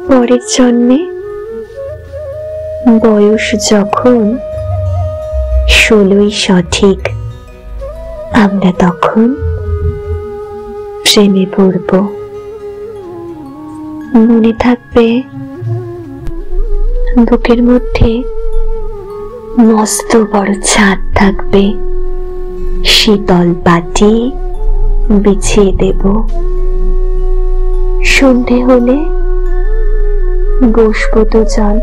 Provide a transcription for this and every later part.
পরের জন্মে বয়স যখন 16ই সঠিক, আমরা তখন প্রেমে পড়ব। মনে থাকবে বুকের মধ্যে মস্ত বড় ছাদ থাকবে, শীতল বাটি বিছিয়ে দেব। সন্ধে হলে বসবো দুজন,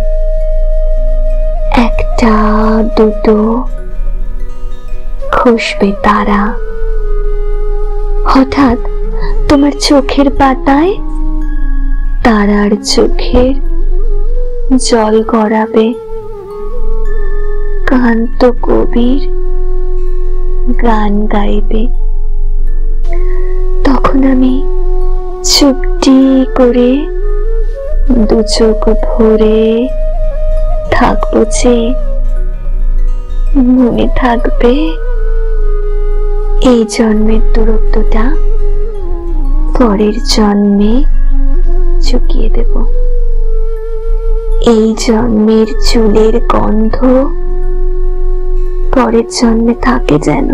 একটা দুটো খসবে তারা। হঠাৎ তোমার চোখের পাতায় তারার চোখের জল গড়াবে, কান্ত কবির গান গাইবে। তখন আমি চুপটি করে দু চোখ ভরে থাকবো যে, মনে থাকবে এই জন্মের দূরত্বটা পরের জন্মে চুকিয়ে দেব। এই জন্মের চুলের গন্ধ পরের জন্মে থাকে যেন,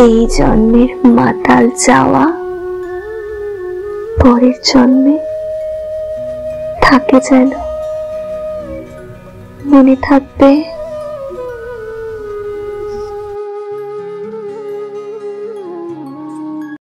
এই জন্মের মাতাল চাওয়া পরের জন্মে থাকে যেন। মনে থাকবে